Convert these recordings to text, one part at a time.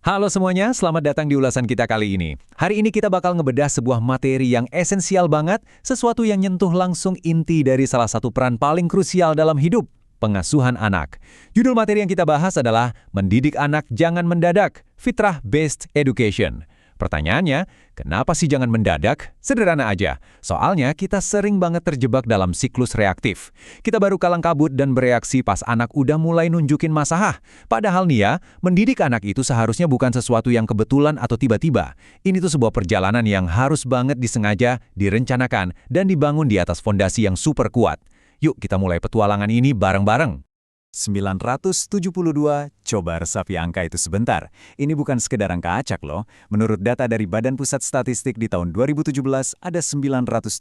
Halo semuanya, selamat datang di ulasan kita kali ini. Hari ini kita bakal ngebedah sebuah materi yang esensial banget, sesuatu yang nyentuh langsung inti dari salah satu peran paling krusial dalam hidup, pengasuhan anak. Judul materi yang kita bahas adalah Mendidik Anak Jangan Mendadak, Fitrah-Based Education. Pertanyaannya, kenapa sih jangan mendadak? Sederhana aja, soalnya kita sering banget terjebak dalam siklus reaktif. Kita baru kalang kabut dan bereaksi pas anak udah mulai nunjukin masalah. Padahal nih ya, mendidik anak itu seharusnya bukan sesuatu yang kebetulan atau tiba-tiba. Ini tuh sebuah perjalanan yang harus banget disengaja, direncanakan, dan dibangun di atas fondasi yang super kuat. Yuk kita mulai petualangan ini bareng-bareng. 972, coba resapi angka itu sebentar. Ini bukan sekedar angka acak loh. Menurut data dari Badan Pusat Statistik di tahun 2017, ada 972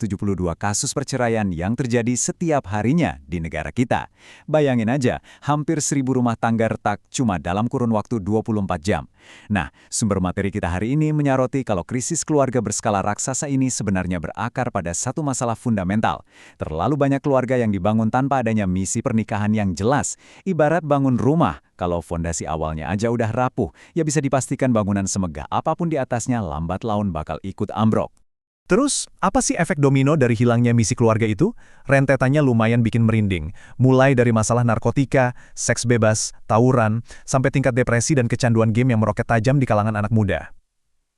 kasus perceraian yang terjadi setiap harinya di negara kita. Bayangin aja, hampir 1.000 rumah tangga retak cuma dalam kurun waktu 24 jam. Nah, sumber materi kita hari ini menyoroti kalau krisis keluarga berskala raksasa ini sebenarnya berakar pada satu masalah fundamental. Terlalu banyak keluarga yang dibangun tanpa adanya misi pernikahan yang jelas. Ibarat bangun rumah, kalau fondasi awalnya aja udah rapuh, ya bisa dipastikan bangunan semegah apapun di atasnya lambat laun bakal ikut ambrok. Terus, apa sih efek domino dari hilangnya misi keluarga itu? Rentetannya lumayan bikin merinding. Mulai dari masalah narkotika, seks bebas, tawuran, sampai tingkat depresi dan kecanduan game yang meroket tajam di kalangan anak muda.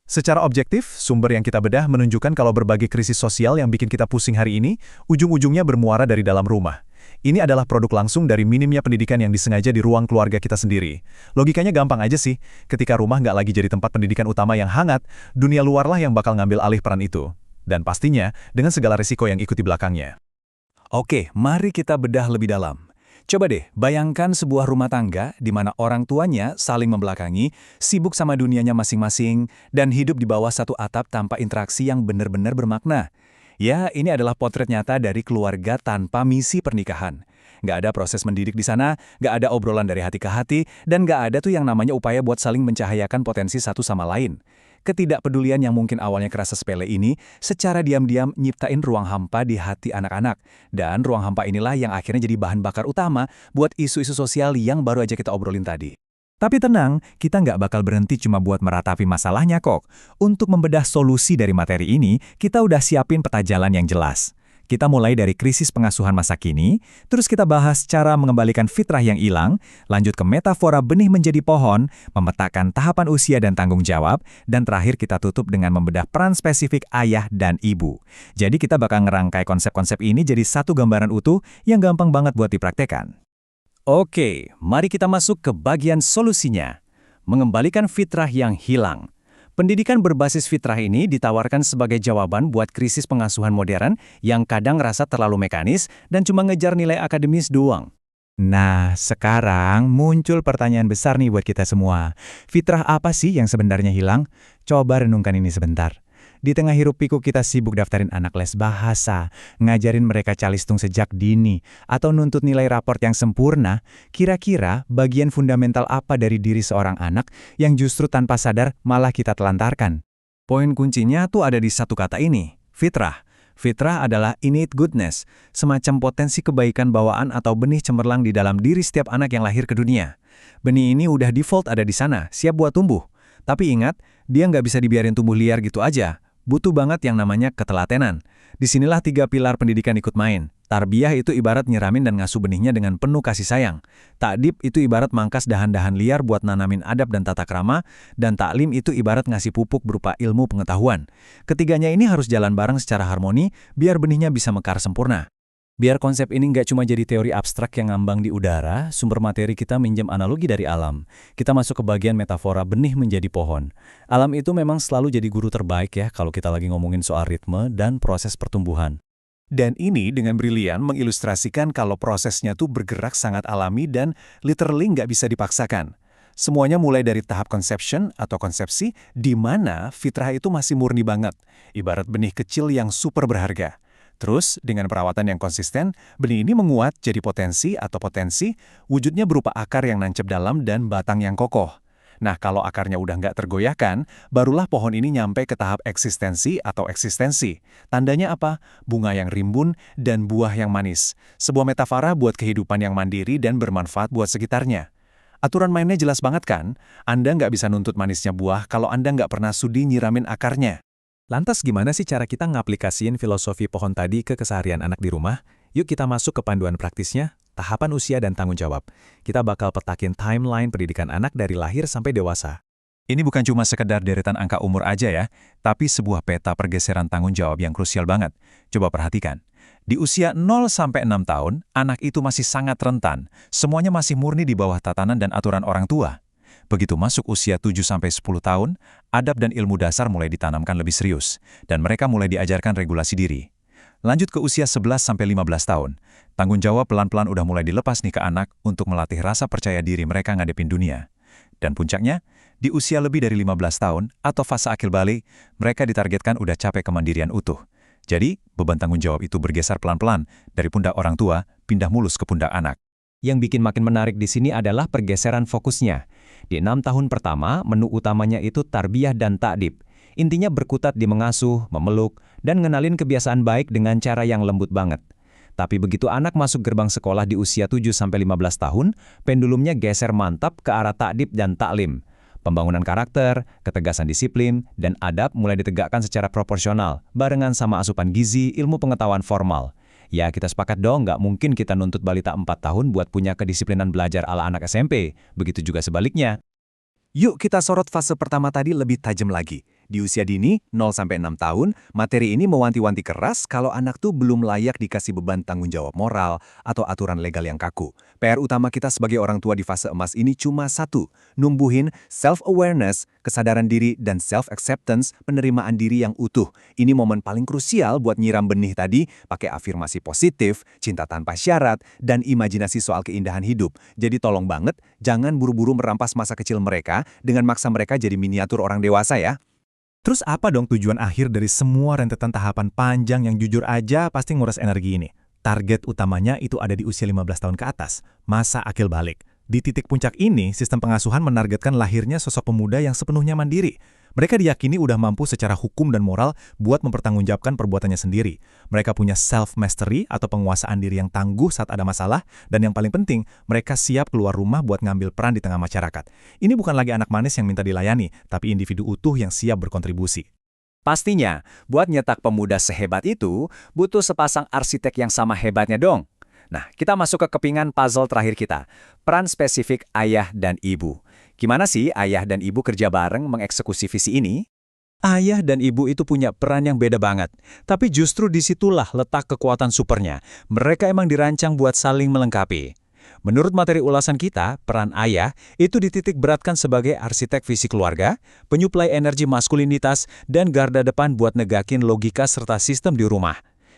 Secara objektif, sumber yang kita bedah menunjukkan kalau berbagai krisis sosial yang bikin kita pusing hari ini, ujung-ujungnya bermuara dari dalam rumah. Ini adalah produk langsung dari minimnya pendidikan yang disengaja di ruang keluarga kita sendiri. Logikanya gampang aja sih, ketika rumah nggak lagi jadi tempat pendidikan utama yang hangat, dunia luarlah yang bakal ngambil alih peran itu. Dan pastinya, dengan segala risiko yang ikut di belakangnya. Oke, mari kita bedah lebih dalam. Coba deh, bayangkan sebuah rumah tangga di mana orang tuanya saling membelakangi, sibuk sama dunianya masing-masing, dan hidup di bawah satu atap tanpa interaksi yang benar-benar bermakna. Ya, ini adalah potret nyata dari keluarga tanpa misi pernikahan. Nggak ada proses mendidik di sana, nggak ada obrolan dari hati ke hati, dan nggak ada tuh yang namanya upaya buat saling mencahayakan potensi satu sama lain. Ketidakpedulian yang mungkin awalnya kerasa sepele ini, secara diam-diam nyiptain ruang hampa di hati anak-anak. Dan ruang hampa inilah yang akhirnya jadi bahan bakar utama buat isu-isu sosial yang baru aja kita obrolin tadi. Tapi tenang, kita nggak bakal berhenti cuma buat meratapi masalahnya kok. Untuk membedah solusi dari materi ini, kita udah siapin peta jalan yang jelas. Kita mulai dari krisis pengasuhan masa kini, terus kita bahas cara mengembalikan fitrah yang hilang, lanjut ke metafora benih menjadi pohon, memetakan tahapan usia dan tanggung jawab, dan terakhir kita tutup dengan membedah peran spesifik ayah dan ibu. Jadi kita bakal ngerangkai konsep-konsep ini jadi satu gambaran utuh yang gampang banget buat dipraktekan. Oke, mari kita masuk ke bagian solusinya. Mengembalikan fitrah yang hilang. Pendidikan berbasis fitrah ini ditawarkan sebagai jawaban buat krisis pengasuhan modern yang kadang rasa terlalu mekanis dan cuma ngejar nilai akademis doang. Nah, sekarang muncul pertanyaan besar nih buat kita semua. Fitrah apa sih yang sebenarnya hilang? Coba renungkan ini sebentar. Di tengah hiruk pikuk kita sibuk daftarin anak les bahasa, ngajarin mereka calistung sejak dini, atau nuntut nilai raport yang sempurna, kira-kira bagian fundamental apa dari diri seorang anak yang justru tanpa sadar malah kita telantarkan? Poin kuncinya tuh ada di satu kata ini, fitrah. Fitrah adalah innate goodness, semacam potensi kebaikan bawaan atau benih cemerlang di dalam diri setiap anak yang lahir ke dunia. Benih ini udah default ada di sana, siap buat tumbuh. Tapi ingat, dia nggak bisa dibiarin tumbuh liar gitu aja. Butuh banget yang namanya ketelatenan. Disinilah 3 pilar pendidikan ikut main. Tarbiyah itu ibarat nyiramin dan ngasuh benihnya dengan penuh kasih sayang. Ta'dib itu ibarat mangkas dahan-dahan liar buat nanamin adab dan tata krama. Dan taklim itu ibarat ngasih pupuk berupa ilmu pengetahuan. Ketiganya ini harus jalan bareng secara harmoni, biar benihnya bisa mekar sempurna. Biar konsep ini nggak cuma jadi teori abstrak yang ngambang di udara, sumber materi kita minjem analogi dari alam. Kita masuk ke bagian metafora benih menjadi pohon. Alam itu memang selalu jadi guru terbaik ya kalau kita lagi ngomongin soal ritme dan proses pertumbuhan. Dan ini dengan brilian mengilustrasikan kalau prosesnya tuh bergerak sangat alami dan literally nggak bisa dipaksakan. Semuanya mulai dari tahap conception atau konsepsi, di mana fitrah itu masih murni banget, ibarat benih kecil yang super berharga. Terus, dengan perawatan yang konsisten, benih ini menguat jadi potensi, wujudnya berupa akar yang nancep dalam dan batang yang kokoh. Nah, kalau akarnya udah nggak tergoyahkan, barulah pohon ini nyampe ke tahap eksistensi. Tandanya apa? Bunga yang rimbun dan buah yang manis. Sebuah metafora buat kehidupan yang mandiri dan bermanfaat buat sekitarnya. Aturan mainnya jelas banget kan? Anda nggak bisa nuntut manisnya buah kalau Anda nggak pernah sudi nyiramin akarnya. Lantas gimana sih cara kita ngaplikasiin filosofi pohon tadi ke keseharian anak di rumah? Yuk kita masuk ke panduan praktisnya, tahapan usia dan tanggung jawab. Kita bakal petakin timeline pendidikan anak dari lahir sampai dewasa. Ini bukan cuma sekedar deretan angka umur aja ya, tapi sebuah peta pergeseran tanggung jawab yang krusial banget. Coba perhatikan. Di usia 0 sampai 6 tahun, anak itu masih sangat rentan. Semuanya masih murni di bawah tatanan dan aturan orang tua. Begitu masuk usia 7 sampai 10 tahun, adab dan ilmu dasar mulai ditanamkan lebih serius, dan mereka mulai diajarkan regulasi diri. Lanjut ke usia 11 sampai 15 tahun. Tanggung jawab pelan-pelan udah mulai dilepas nih ke anak untuk melatih rasa percaya diri mereka ngadepin dunia. Dan puncaknya, di usia lebih dari 15 tahun atau fase akil balik, mereka ditargetkan udah capai kemandirian utuh. Jadi, beban tanggung jawab itu bergeser pelan-pelan dari pundak orang tua, pindah mulus ke pundak anak. Yang bikin makin menarik di sini adalah pergeseran fokusnya. Di 6 tahun pertama, menu utamanya itu tarbiyah dan ta'dib. Intinya berkutat di mengasuh, memeluk, dan ngenalin kebiasaan baik dengan cara yang lembut banget. Tapi begitu anak masuk gerbang sekolah di usia 7-15 tahun, pendulumnya geser mantap ke arah ta'dib dan ta'lim. Pembangunan karakter, ketegasan disiplin, dan adab mulai ditegakkan secara proporsional, barengan sama asupan gizi, ilmu pengetahuan formal. Ya, kita sepakat dong, nggak mungkin kita nuntut balita 4 tahun buat punya kedisiplinan belajar ala anak SMP. Begitu juga sebaliknya. Yuk kita sorot fase pertama tadi lebih tajam lagi. Di usia dini, 0-6 tahun, materi ini mewanti-wanti keras kalau anak tuh belum layak dikasih beban tanggung jawab moral atau aturan legal yang kaku. PR utama kita sebagai orang tua di fase emas ini cuma satu, numbuhin self-awareness, kesadaran diri, dan self-acceptance, penerimaan diri yang utuh. Ini momen paling krusial buat nyiram benih tadi, pakai afirmasi positif, cinta tanpa syarat, dan imajinasi soal keindahan hidup. Jadi tolong banget, jangan buru-buru merampas masa kecil mereka dengan maksa mereka jadi miniatur orang dewasa ya. Terus apa dong tujuan akhir dari semua rentetan tahapan panjang yang jujur aja pasti nguras energi ini? Target utamanya itu ada di usia 15 tahun ke atas, masa akil balik. Di titik puncak ini, sistem pengasuhan menargetkan lahirnya sosok pemuda yang sepenuhnya mandiri. Mereka diyakini udah mampu secara hukum dan moral buat mempertanggungjawabkan perbuatannya sendiri. Mereka punya self-mastery atau penguasaan diri yang tangguh saat ada masalah, dan yang paling penting, mereka siap keluar rumah buat ngambil peran di tengah masyarakat. Ini bukan lagi anak manis yang minta dilayani, tapi individu utuh yang siap berkontribusi. Pastinya, buat nyetak pemuda sehebat itu, butuh sepasang arsitek yang sama hebatnya dong. Nah, kita masuk ke kepingan puzzle terakhir kita, peran spesifik ayah dan ibu. Gimana sih ayah dan ibu kerja bareng mengeksekusi visi ini? Ayah dan ibu itu punya peran yang beda banget. Tapi justru disitulah letak kekuatan supernya. Mereka emang dirancang buat saling melengkapi. Menurut materi ulasan kita, peran ayah itu dititik beratkan sebagai arsitek visi keluarga, penyuplai energi maskulinitas, dan garda depan buat negakin logika serta sistem di rumah.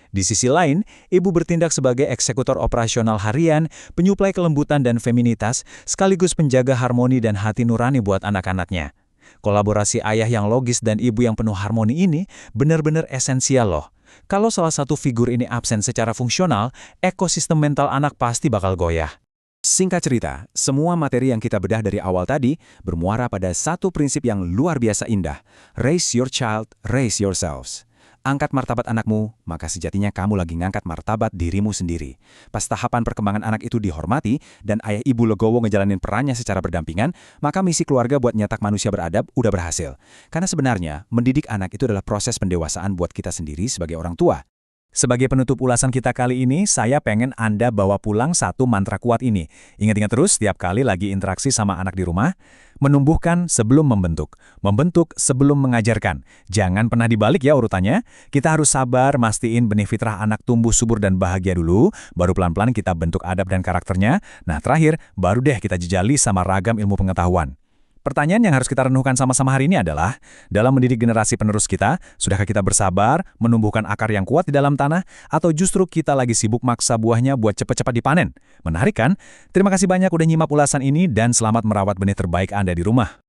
Di sisi lain, ibu bertindak sebagai eksekutor operasional harian, penyuplai kelembutan dan feminitas, sekaligus penjaga harmoni dan hati nurani buat anak-anaknya. Kolaborasi ayah yang logis dan ibu yang penuh harmoni ini benar-benar esensial loh. Kalau salah satu figur ini absen secara fungsional, ekosistem mental anak pasti bakal goyah. Singkat cerita, semua materi yang kita bedah dari awal tadi bermuara pada satu prinsip yang luar biasa indah. Raise your child, raise yourselves. Angkat martabat anakmu, maka sejatinya kamu lagi ngangkat martabat dirimu sendiri. Pas tahapan perkembangan anak itu dihormati, dan ayah ibu legowo ngejalanin perannya secara berdampingan, maka misi keluarga buat nyetak manusia beradab udah berhasil. Karena sebenarnya, mendidik anak itu adalah proses pendewasaan buat kita sendiri sebagai orang tua. Sebagai penutup ulasan kita kali ini, saya pengen Anda bawa pulang satu mantra kuat ini. Ingat-ingat terus setiap kali lagi interaksi sama anak di rumah, menumbuhkan sebelum membentuk, membentuk sebelum mengajarkan. Jangan pernah dibalik ya urutannya. Kita harus sabar, mastiin benih fitrah anak tumbuh subur dan bahagia dulu, baru pelan-pelan kita bentuk adab dan karakternya. Nah terakhir, baru deh kita jejali sama ragam ilmu pengetahuan. Pertanyaan yang harus kita renungkan sama-sama hari ini adalah, dalam mendidik generasi penerus kita, sudahkah kita bersabar, menumbuhkan akar yang kuat di dalam tanah, atau justru kita lagi sibuk maksa buahnya buat cepat-cepat dipanen? Menarik kan? Terima kasih banyak udah nyimak ulasan ini dan selamat merawat benih terbaik Anda di rumah.